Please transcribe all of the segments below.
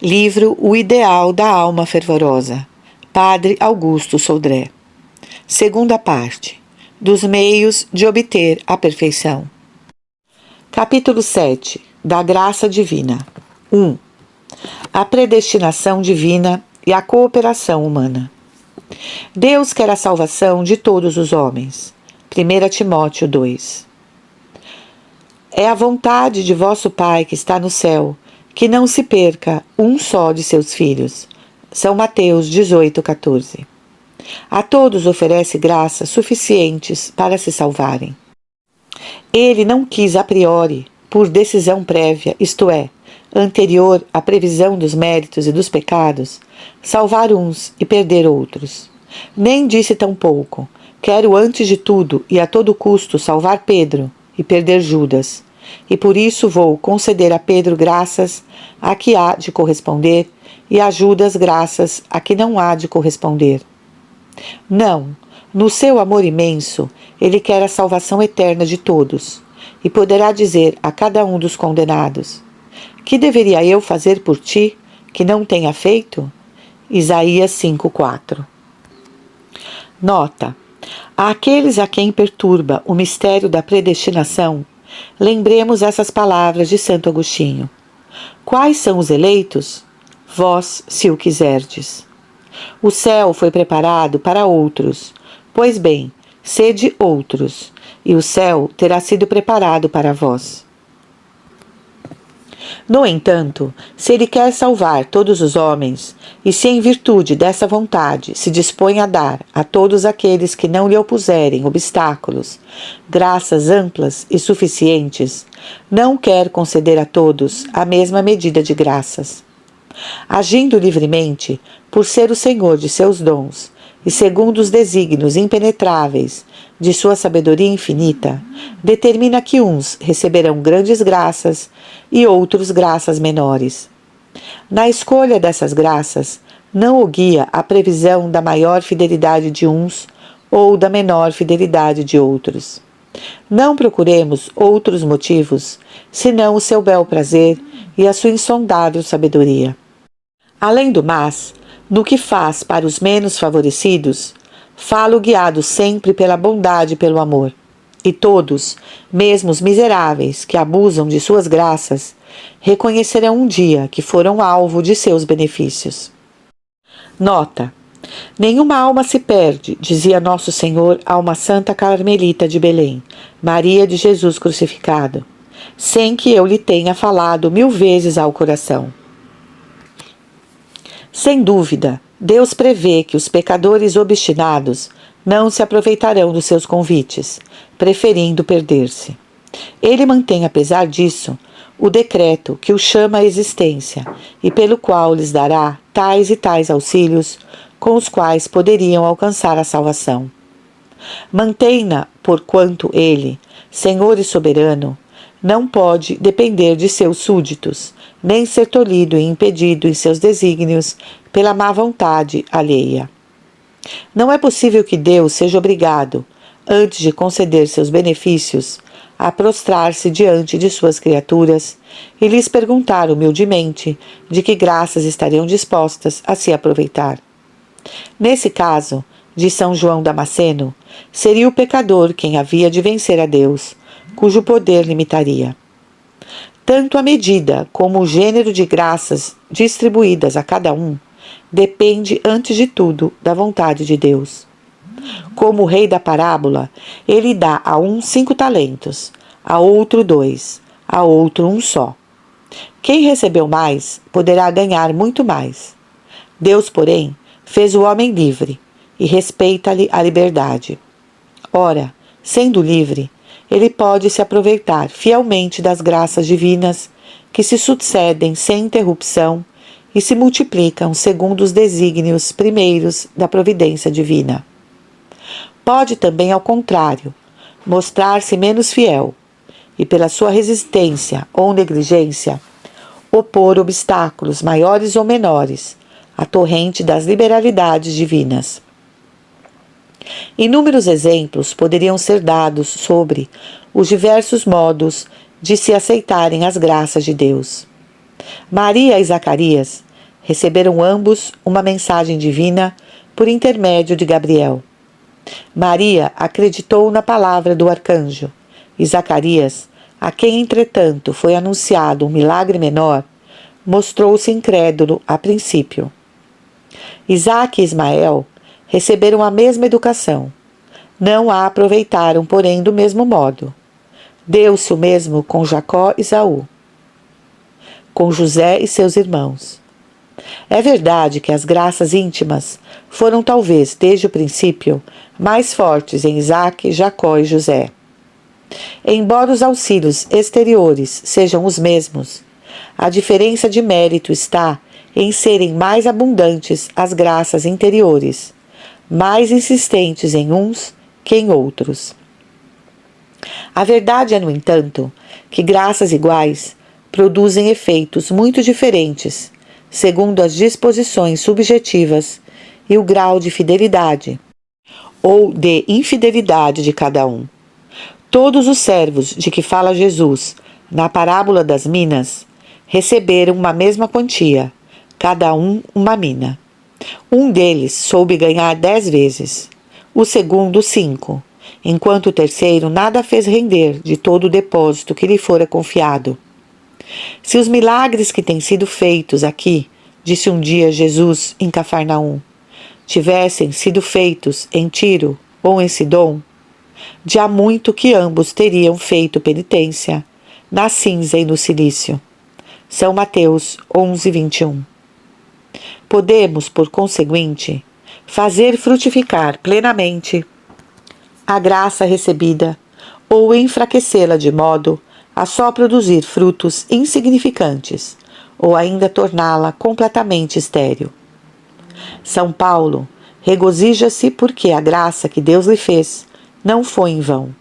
Livro O Ideal da Alma Fervorosa, Padre Augusto Sodré. Segunda parte, dos meios de obter a perfeição. Capítulo 7, da Graça Divina. 1. A predestinação divina e a cooperação humana. Deus quer a salvação de todos os homens. 1 Timóteo 2. É a vontade de vosso Pai que está no céu, que não se perca um só de seus filhos. São Mateus 18,14. A todos oferece graças suficientes para se salvarem. Ele não quis a priori, por decisão prévia, isto é, anterior à previsão dos méritos e dos pecados, salvar uns e perder outros. Nem disse tampouco: quero antes de tudo e a todo custo salvar Pedro e perder Judas. E por isso vou conceder a Pedro graças a que há de corresponder e a Judas graças a que não há de corresponder. Não, no seu amor imenso, ele quer a salvação eterna de todos, e poderá dizer a cada um dos condenados: que deveria eu fazer por ti, que não tenha feito? Isaías 5,4. Nota: àqueles a quem perturba o mistério da predestinação, lembremos essas palavras de Santo Agostinho. Quais são os eleitos? Vós, se o quiserdes. O céu foi preparado para outros. Pois bem, sede outros, e o céu terá sido preparado para vós. No entanto, se ele quer salvar todos os homens, e se em virtude dessa vontade se dispõe a dar a todos aqueles que não lhe opuserem obstáculos, graças amplas e suficientes, não quer conceder a todos a mesma medida de graças. Agindo livremente, por ser o Senhor de seus dons, e segundo os desígnios impenetráveis de sua sabedoria infinita, determina que uns receberão grandes graças e outros graças menores. Na escolha dessas graças, não o guia a previsão da maior fidelidade de uns ou da menor fidelidade de outros. Não procuremos outros motivos, senão o seu bel prazer e a sua insondável sabedoria. Além do mais, no que faz para os menos favorecidos, falo guiado sempre pela bondade e pelo amor. E todos, mesmo os miseráveis que abusam de suas graças, reconhecerão um dia que foram alvo de seus benefícios. Nota: nenhuma alma se perde, dizia Nosso Senhor a uma santa carmelita de Belém, Maria de Jesus crucificado, sem que eu lhe tenha falado 1000 vezes ao coração. Sem dúvida, Deus prevê que os pecadores obstinados não se aproveitarão dos seus convites, preferindo perder-se. Ele mantém, apesar disso, o decreto que o chama à existência e pelo qual lhes dará tais e tais auxílios com os quais poderiam alcançar a salvação. Mantém-na porquanto ele, Senhor e soberano, não pode depender de seus súditos, nem ser tolhido e impedido em seus desígnios pela má vontade alheia. Não é possível que Deus seja obrigado, antes de conceder seus benefícios, a prostrar-se diante de suas criaturas e lhes perguntar humildemente de que graças estariam dispostas a se aproveitar. Nesse caso, diz São João Damasceno, seria o pecador quem havia de vencer a Deus, cujo poder limitaria. Tanto a medida como o gênero de graças distribuídas a cada um depende, antes de tudo, da vontade de Deus. Como o rei da parábola, ele dá a um 5 talentos, a outro 2, a outro 1 só. Quem recebeu mais poderá ganhar muito mais. Deus, porém, fez o homem livre e respeita-lhe a liberdade. Ora, sendo livre, ele pode se aproveitar fielmente das graças divinas que se sucedem sem interrupção e se multiplicam segundo os desígnios primeiros da providência divina. Pode também, ao contrário, mostrar-se menos fiel e, pela sua resistência ou negligência, opor obstáculos maiores ou menores à torrente das liberalidades divinas. Inúmeros exemplos poderiam ser dados sobre os diversos modos de se aceitarem as graças de Deus. Maria e Zacarias Receberam ambos uma mensagem divina por intermédio de Gabriel. Maria acreditou na palavra do arcanjo, e Zacarias, a quem entretanto foi anunciado um milagre menor, mostrou-se incrédulo a princípio. Isaac e Ismael receberam a mesma educação. Não a aproveitaram, porém, do mesmo modo. Deu-se o mesmo com Jacó e Esaú, com José e seus irmãos. É verdade que as graças íntimas foram talvez, desde o princípio, mais fortes em Isaac, Jacó e José. Embora os auxílios exteriores sejam os mesmos, a diferença de mérito está em serem mais abundantes as graças interiores, mais insistentes em uns que em outros. A verdade é, no entanto, que graças iguais produzem efeitos muito diferentes, segundo as disposições subjetivas e o grau de fidelidade ou de infidelidade de cada um. Todos os servos de que fala Jesus na parábola das minas receberam uma mesma quantia, cada um uma mina. Um deles soube ganhar 10 vezes, o segundo 5, enquanto o terceiro nada fez render de todo o depósito que lhe fora confiado. Se os milagres que têm sido feitos aqui, disse um dia Jesus em Cafarnaum, tivessem sido feitos em Tiro ou em Sidom, de há muito que ambos teriam feito penitência, na cinza e no cilício. São Mateus 11:21. Podemos, por conseguinte, fazer frutificar plenamente a graça recebida ou enfraquecê-la de modo a só produzir frutos insignificantes ou ainda torná-la completamente estéril. São Paulo regozija-se porque a graça que Deus lhe fez não foi em vão.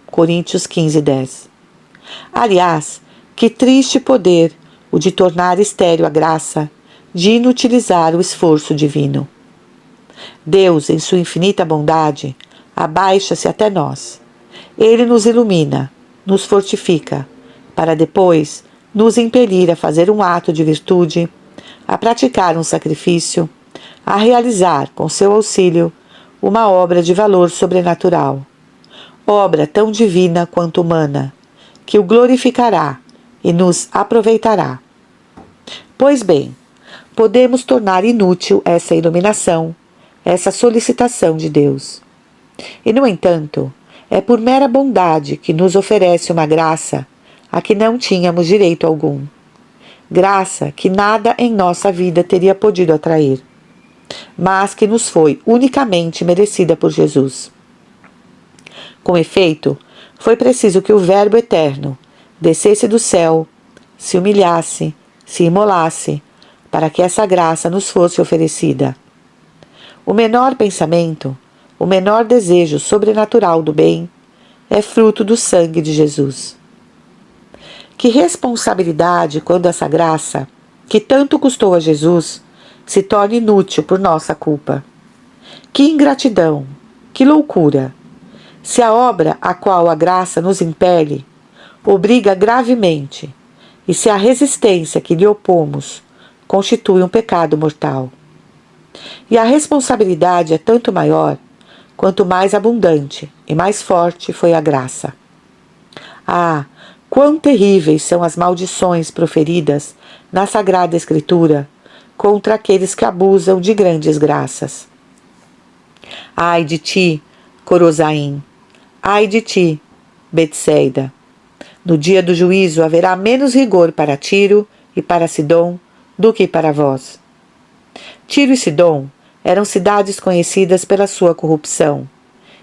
Coríntios 15:10. Aliás, que triste poder o de tornar estéril a graça, de inutilizar o esforço divino. Deus, em sua infinita bondade, abaixa-se até nós. Ele nos ilumina, nos fortifica, para depois nos impelir a fazer um ato de virtude, a praticar um sacrifício, a realizar, com seu auxílio, uma obra de valor sobrenatural, obra tão divina quanto humana, que o glorificará e nos aproveitará. Pois bem, podemos tornar inútil essa iluminação, essa solicitação de Deus. E, no entanto, é por mera bondade que nos oferece uma graça a que não tínhamos direito algum. Graça que nada em nossa vida teria podido atrair, mas que nos foi unicamente merecida por Jesus. Com efeito, foi preciso que o Verbo eterno descesse do céu, se humilhasse, se imolasse, para que essa graça nos fosse oferecida. O menor pensamento, o menor desejo sobrenatural do bem, é fruto do sangue de Jesus. Que responsabilidade quando essa graça, que tanto custou a Jesus, se torne inútil por nossa culpa. Que ingratidão, que loucura! Se a obra a qual a graça nos impele obriga gravemente, e se a resistência que lhe opomos constitui um pecado mortal. E a responsabilidade é tanto maior, quanto mais abundante e mais forte foi a graça. Ah, quão terríveis são as maldições proferidas na Sagrada Escritura contra aqueles que abusam de grandes graças. Ai de ti, Corozaim! Ai de ti, Betsaida! No dia do juízo haverá menos rigor para Tiro e para Sidom do que para vós. Tiro e Sidom eram cidades conhecidas pela sua corrupção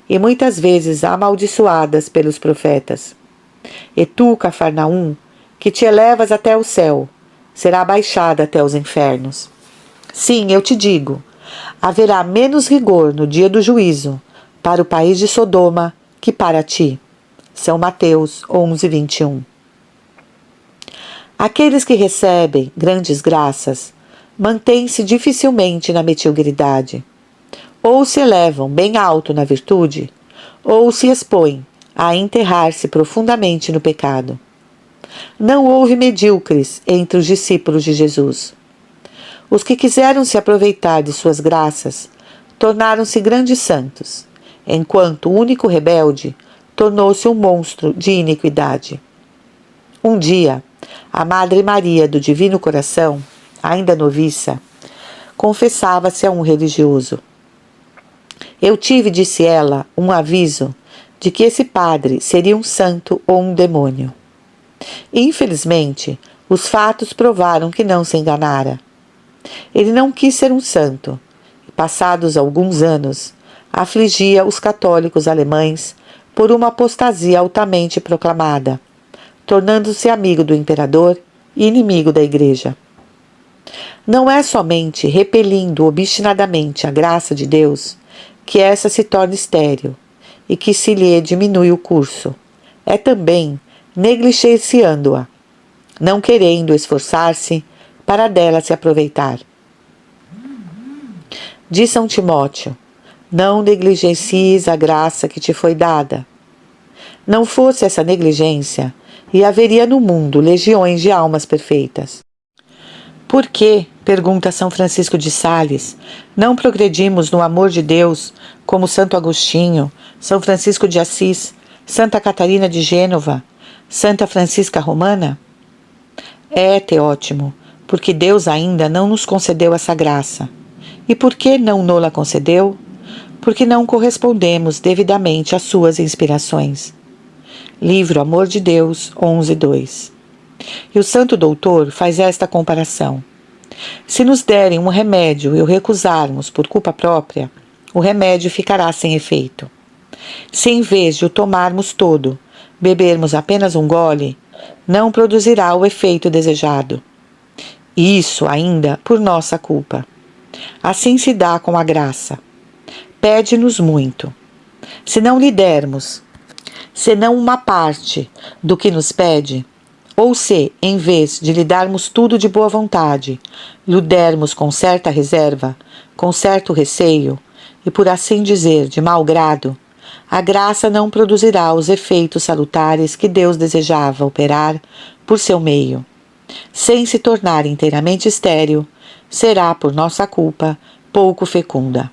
e muitas vezes amaldiçoadas pelos profetas. E tu, Cafarnaum, que te elevas até o céu, será abaixada até os infernos. Sim, eu te digo, haverá menos rigor no dia do juízo para o país de Sodoma que para ti. São Mateus 11:21. Aqueles que recebem grandes graças mantêm-se dificilmente na mediocridade. Ou se elevam bem alto na virtude, ou se expõem a enterrar-se profundamente no pecado. Não houve medíocres entre os discípulos de Jesus. Os que quiseram se aproveitar de suas graças tornaram-se grandes santos, enquanto o único rebelde tornou-se um monstro de iniquidade. Um dia, a Madre Maria do Divino Coração, ainda noviça, confessava-se a um religioso. Eu tive, disse ela, um aviso de que esse padre seria um santo ou um demônio. Infelizmente, os fatos provaram que não se enganara. Ele não quis ser um santo, e passados alguns anos, afligia os católicos alemães por uma apostasia altamente proclamada, tornando-se amigo do imperador e inimigo da Igreja. Não é somente repelindo obstinadamente a graça de Deus que essa se torna estéril e que se lhe diminui o curso. É também negligenciando-a, não querendo esforçar-se para dela se aproveitar. Diz São Timóteo: não negligencies a graça que te foi dada. Não fosse essa negligência, e haveria no mundo legiões de almas perfeitas. Por que, pergunta São Francisco de Sales, não progredimos no amor de Deus como Santo Agostinho, São Francisco de Assis, Santa Catarina de Gênova, Santa Francisca Romana? É, Teótimo, porque Deus ainda não nos concedeu essa graça. E por que não nos-la concedeu? Porque não correspondemos devidamente às suas inspirações. Livro Amor de Deus, 11:2. E o Santo Doutor faz esta comparação. Se nos derem um remédio e o recusarmos por culpa própria, o remédio ficará sem efeito. Se em vez de o tomarmos todo, bebermos apenas um gole, não produzirá o efeito desejado. E isso ainda por nossa culpa. Assim se dá com a graça. Pede-nos muito. Se não lhe dermos, senão uma parte do que nos pede, ou se, em vez de lhe darmos tudo de boa vontade, lhe dermos com certa reserva, com certo receio, e por assim dizer, de mau grado, a graça não produzirá os efeitos salutares que Deus desejava operar por seu meio. Sem se tornar inteiramente estéril, será, por nossa culpa, pouco fecunda.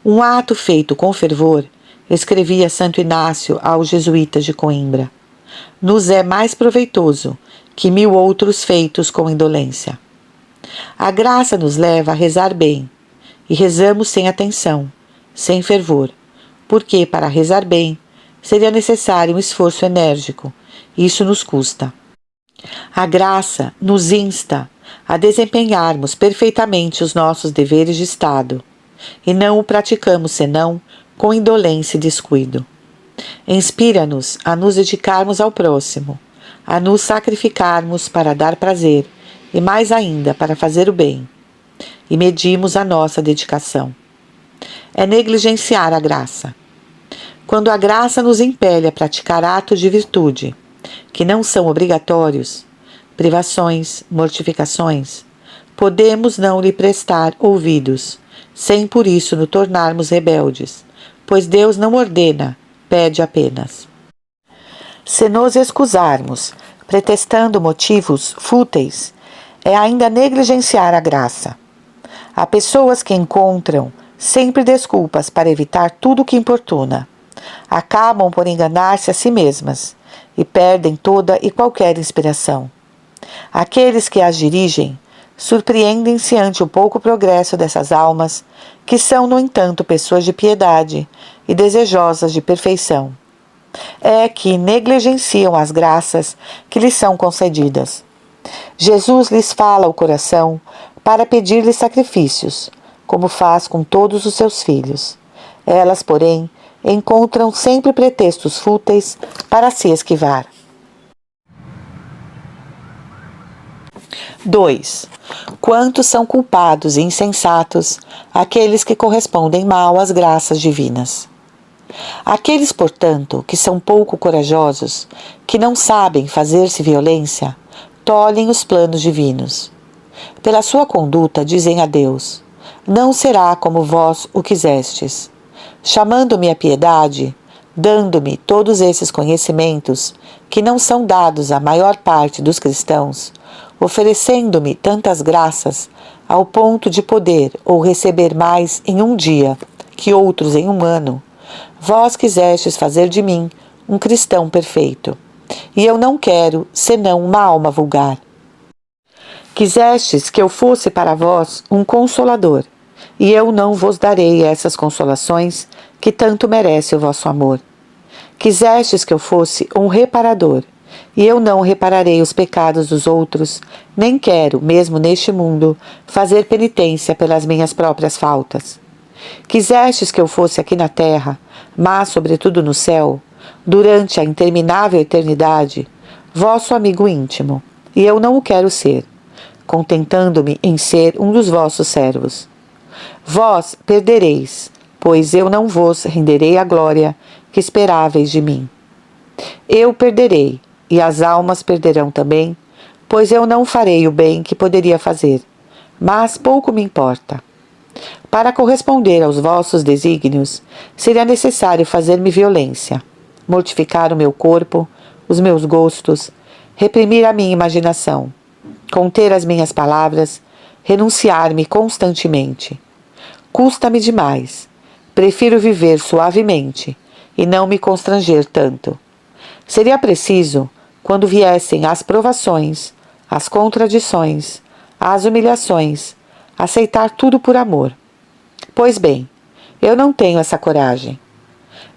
Um ato feito com fervor, escrevia Santo Inácio aos jesuítas de Coimbra, nos é mais proveitoso que 1000 outros feitos com indolência. A graça nos leva a rezar bem, e rezamos sem atenção, sem fervor, porque para rezar bem seria necessário um esforço enérgico, e isso nos custa. A graça nos insta a desempenharmos perfeitamente os nossos deveres de Estado, e não o praticamos senão com indolência e descuido. Inspira-nos a nos dedicarmos ao próximo, a nos sacrificarmos para dar prazer e mais ainda para fazer o bem. E medimos a nossa dedicação. É negligenciar a graça. Quando a graça nos impele a praticar atos de virtude, que não são obrigatórios, privações, mortificações, podemos não lhe prestar ouvidos, sem por isso nos tornarmos rebeldes, pois Deus não ordena, pede apenas. Se nos excusarmos, pretextando motivos fúteis, é ainda negligenciar a graça. Há pessoas que encontram sempre desculpas para evitar tudo o que importuna. Acabam por enganar-se a si mesmas e perdem toda e qualquer inspiração. Aqueles que as dirigem surpreendem-se ante o pouco progresso dessas almas, que são, no entanto, pessoas de piedade e desejosas de perfeição. É que negligenciam as graças que lhes são concedidas. Jesus lhes fala ao coração para pedir-lhes sacrifícios, como faz com todos os seus filhos. Elas, porém, encontram sempre pretextos fúteis para se esquivar. 2. Quantos são culpados e insensatos aqueles que correspondem mal às graças divinas. Aqueles, portanto, que são pouco corajosos, que não sabem fazer-se violência, tolhem os planos divinos. Pela sua conduta dizem a Deus: não será como vós o quisestes. Chamando-me à piedade, dando-me todos esses conhecimentos, que não são dados à maior parte dos cristãos, oferecendo-me tantas graças, ao ponto de poder ou receber mais em um dia que outros em um ano, vós quisestes fazer de mim um cristão perfeito, e eu não quero senão uma alma vulgar. Quisestes que eu fosse para vós um consolador, e eu não vos darei essas consolações que tanto merece o vosso amor. Quisestes que eu fosse um reparador, e eu não repararei os pecados dos outros, nem quero, mesmo neste mundo, fazer penitência pelas minhas próprias faltas. Quisestes que eu fosse aqui na terra, mas sobretudo no céu, durante a interminável eternidade, vosso amigo íntimo, e eu não o quero ser, contentando-me em ser um dos vossos servos. Vós perdereis, pois eu não vos renderei a glória que esperáveis de mim. Eu perderei, e as almas perderão também, pois eu não farei o bem que poderia fazer, mas pouco me importa. Para corresponder aos vossos desígnios, seria necessário fazer-me violência, mortificar o meu corpo, os meus gostos, reprimir a minha imaginação, conter as minhas palavras, renunciar-me constantemente. Custa-me demais. Prefiro viver suavemente e não me constranger tanto. Seria preciso, quando viessem as provações, as contradições, as humilhações, aceitar tudo por amor. Pois bem, eu não tenho essa coragem.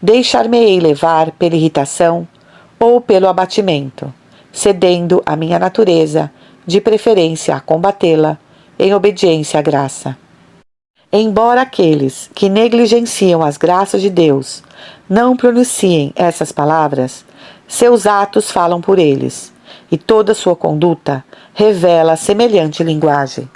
Deixar-me-ei levar pela irritação ou pelo abatimento, cedendo à minha natureza, de preferência a combatê-la, em obediência à graça. Embora aqueles que negligenciam as graças de Deus não pronunciem essas palavras, seus atos falam por eles, e toda sua conduta revela semelhante linguagem.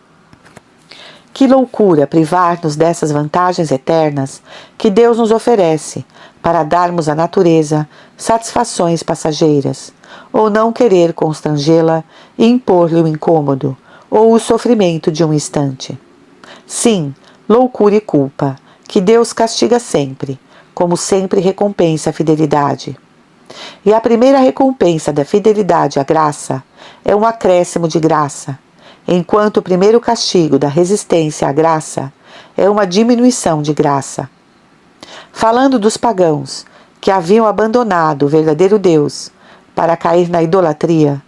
Que loucura privar-nos dessas vantagens eternas que Deus nos oferece para darmos à natureza satisfações passageiras, ou não querer constrangê-la e impor-lhe o incômodo ou o sofrimento de um instante. Sim, loucura e culpa, que Deus castiga sempre, como sempre recompensa a fidelidade. E a primeira recompensa da fidelidade à graça é um acréscimo de graça, enquanto o primeiro castigo da resistência à graça é uma diminuição de graça. Falando dos pagãos que haviam abandonado o verdadeiro Deus para cair na idolatria,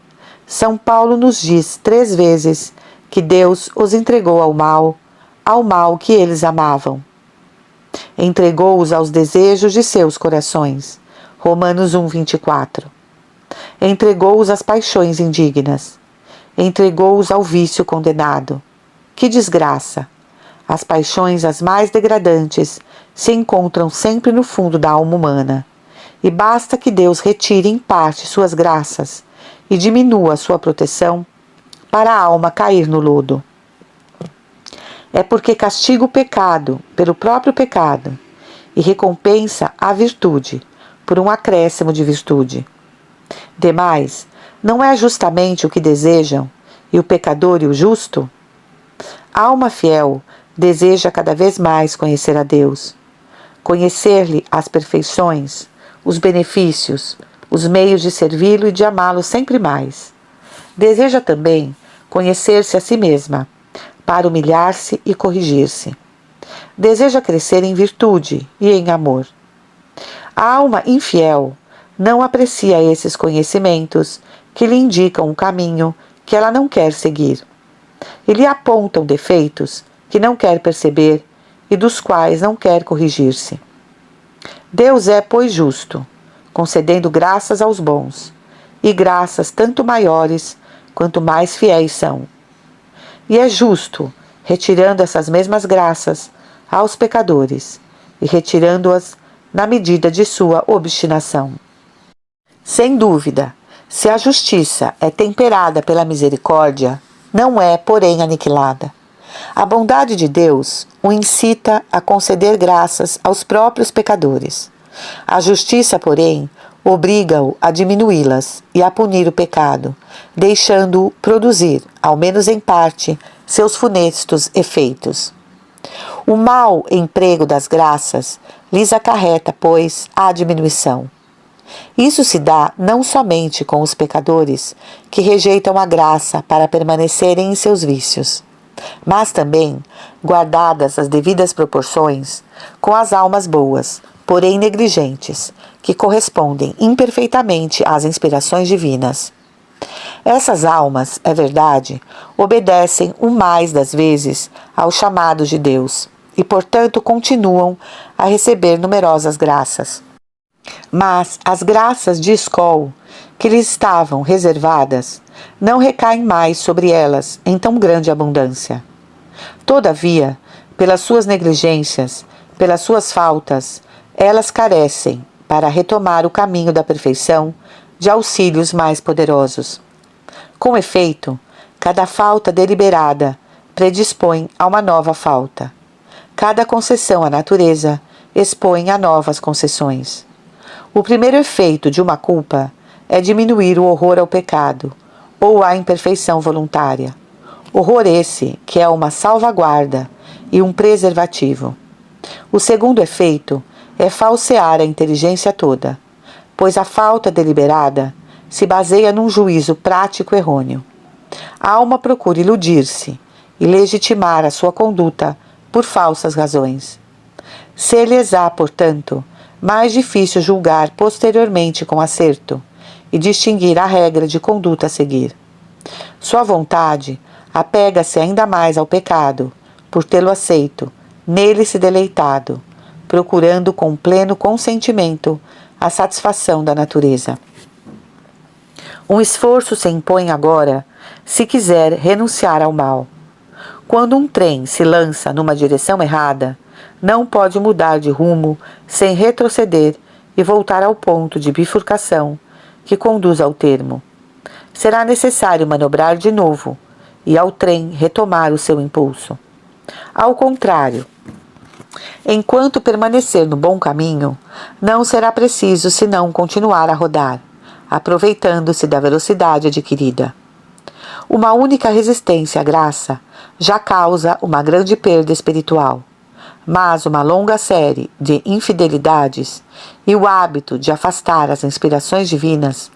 São Paulo nos diz 3 vezes que Deus os entregou ao mal que eles amavam. Entregou-os aos desejos de seus corações. Romanos 1:24. Entregou-os às paixões indignas. Entregou-os ao vício condenado. Que desgraça! As paixões as mais degradantes se encontram sempre no fundo da alma humana, e basta que Deus retire em parte suas graças e diminua sua proteção para a alma cair no lodo. É porque castiga o pecado pelo próprio pecado e recompensa a virtude por um acréscimo de virtude. Demais, não é justamente o que desejam e o pecador e o justo? A alma fiel deseja cada vez mais conhecer a Deus, conhecer-lhe as perfeições, os benefícios, os meios de servi-lo e de amá-lo sempre mais. Deseja também conhecer-se a si mesma, para humilhar-se e corrigir-se. Deseja crescer em virtude e em amor. A alma infiel não aprecia esses conhecimentos que lhe indicam um caminho que ela não quer seguir, e lhe apontam defeitos que não quer perceber e dos quais não quer corrigir-se. Deus é, pois, justo, concedendo graças aos bons, e graças tanto maiores quanto mais fiéis são. E é justo, retirando essas mesmas graças aos pecadores, e retirando-as na medida de sua obstinação. Sem dúvida, se a justiça é temperada pela misericórdia, não é, porém, aniquilada. A bondade de Deus o incita a conceder graças aos próprios pecadores. A justiça, porém, obriga-o a diminuí-las e a punir o pecado, deixando-o produzir, ao menos em parte, seus funestos efeitos. O mau emprego das graças lhes acarreta, pois, a diminuição. Isso se dá não somente com os pecadores, que rejeitam a graça para permanecerem em seus vícios, mas também, guardadas as devidas proporções, com as almas boas, porém negligentes, que correspondem imperfeitamente às inspirações divinas. Essas almas, é verdade, obedecem o mais das vezes aos chamados de Deus e, portanto, continuam a receber numerosas graças. Mas as graças de escol que lhes estavam reservadas não recaem mais sobre elas em tão grande abundância. Todavia, pelas suas negligências, pelas suas faltas, elas carecem, para retomar o caminho da perfeição, de auxílios mais poderosos. Com efeito, cada falta deliberada predispõe a uma nova falta. Cada concessão à natureza expõe a novas concessões. O primeiro efeito de uma culpa é diminuir o horror ao pecado ou à imperfeição voluntária. Horror esse que é uma salvaguarda e um preservativo. O segundo efeito é falsear a inteligência toda, pois a falta deliberada se baseia num juízo prático errôneo. A alma procura iludir-se e legitimar a sua conduta por falsas razões. Ser-lhes-á, portanto, mais difícil julgar posteriormente com acerto e distinguir a regra de conduta a seguir. Sua vontade apega-se ainda mais ao pecado, por tê-lo aceito, nele se deleitado, procurando com pleno consentimento a satisfação da natureza. Um esforço se impõe agora, se quiser renunciar ao mal. Quando um trem se lança numa direção errada, não pode mudar de rumo sem retroceder e voltar ao ponto de bifurcação que conduz ao termo. Será necessário manobrar de novo e ao trem retomar o seu impulso. Ao contrário, enquanto permanecer no bom caminho, não será preciso senão continuar a rodar, aproveitando-se da velocidade adquirida. Uma única resistência à graça já causa uma grande perda espiritual, mas uma longa série de infidelidades e o hábito de afastar as inspirações divinas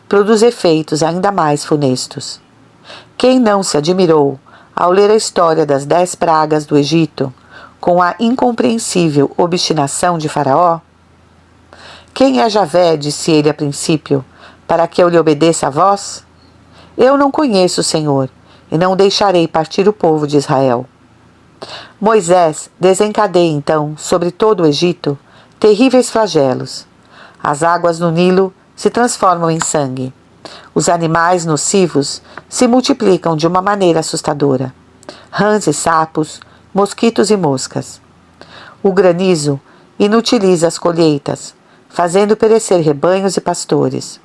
produz efeitos ainda mais funestos. Quem não se admirou ao ler a história das 10 pragas do Egito com a incompreensível obstinação de Faraó? Quem é Javé, disse ele a princípio, para que eu lhe obedeça a vós? Eu não conheço o Senhor, e não deixarei partir o povo de Israel. Moisés desencadeia então sobre todo o Egito terríveis flagelos. As águas no Nilo se transformam em sangue. Os animais nocivos se multiplicam de uma maneira assustadora. Rãs e sapos, mosquitos e moscas. O granizo inutiliza as colheitas, fazendo perecer rebanhos e pastores.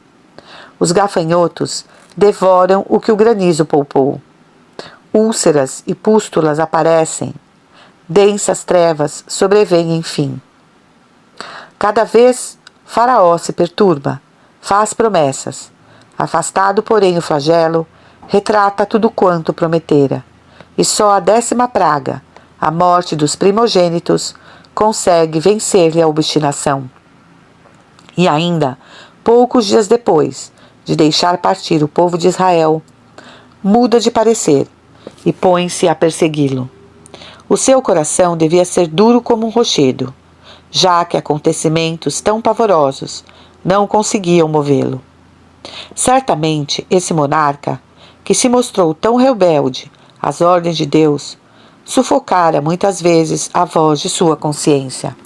Os gafanhotos devoram o que o granizo poupou. Úlceras e pústulas aparecem. Densas trevas sobrevêm, enfim. Cada vez Faraó se perturba, faz promessas. Afastado, porém, o flagelo, retrata tudo quanto prometera. E só a 10ª praga, a morte dos primogênitos, consegue vencer-lhe a obstinação. E ainda, poucos dias depois de deixar partir o povo de Israel, muda de parecer e põe-se a persegui-lo. O seu coração devia ser duro como um rochedo, já que acontecimentos tão pavorosos não conseguiam movê-lo. Certamente esse monarca, que se mostrou tão rebelde às ordens de Deus, sufocara muitas vezes a voz de sua consciência.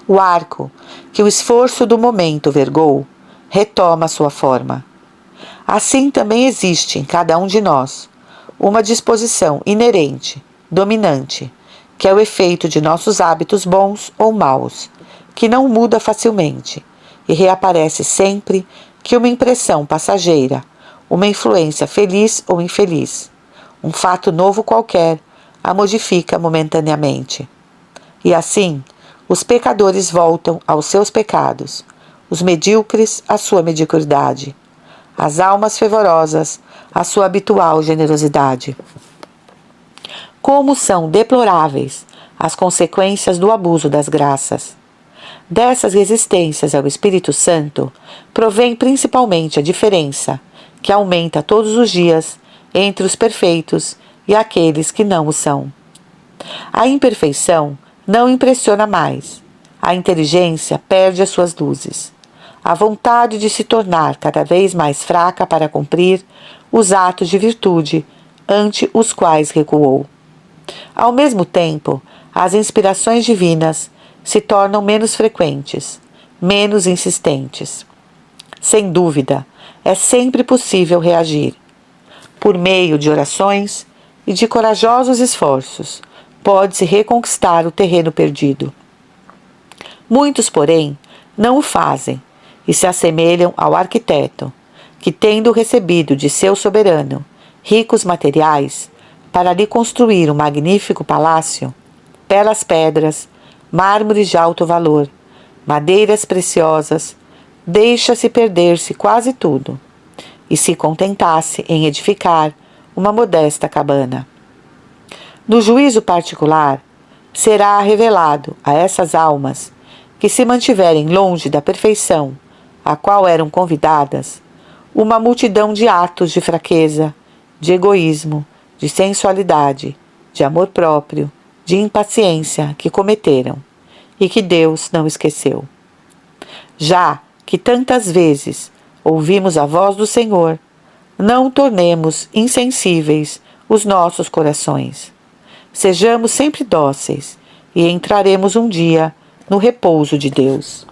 O arco, que o esforço do momento vergou, retoma sua forma. Assim também existe em cada um de nós uma disposição inerente, dominante, que é o efeito de nossos hábitos bons ou maus, que não muda facilmente e reaparece sempre que uma impressão passageira, uma influência feliz ou infeliz, um fato novo qualquer, a modifica momentaneamente. E assim, os pecadores voltam aos seus pecados, os medíocres à sua mediocridade, as almas fervorosas à sua habitual generosidade. Como são deploráveis as consequências do abuso das graças! Dessas resistências ao Espírito Santo provém principalmente a diferença, que aumenta todos os dias, entre os perfeitos e aqueles que não o são. A imperfeição não impressiona mais. A inteligência perde as suas luzes. A vontade de se tornar cada vez mais fraca para cumprir os atos de virtude ante os quais recuou. Ao mesmo tempo, as inspirações divinas se tornam menos frequentes, menos insistentes. Sem dúvida, é sempre possível reagir. Por meio de orações e de corajosos esforços, pode-se reconquistar o terreno perdido. Muitos, porém, não o fazem e se assemelham ao arquiteto, que, tendo recebido de seu soberano ricos materiais para lhe construir um magnífico palácio, belas pedras, mármores de alto valor, madeiras preciosas, deixa-se perder-se quase tudo, e se contentasse em edificar uma modesta cabana. No juízo particular, será revelado a essas almas que se mantiverem longe da perfeição a qual eram convidadas, uma multidão de atos de fraqueza, de egoísmo, de sensualidade, de amor próprio, de impaciência que cometeram e que Deus não esqueceu. Já que tantas vezes ouvimos a voz do Senhor, não tornemos insensíveis os nossos corações. Sejamos sempre dóceis e entraremos um dia no repouso de Deus.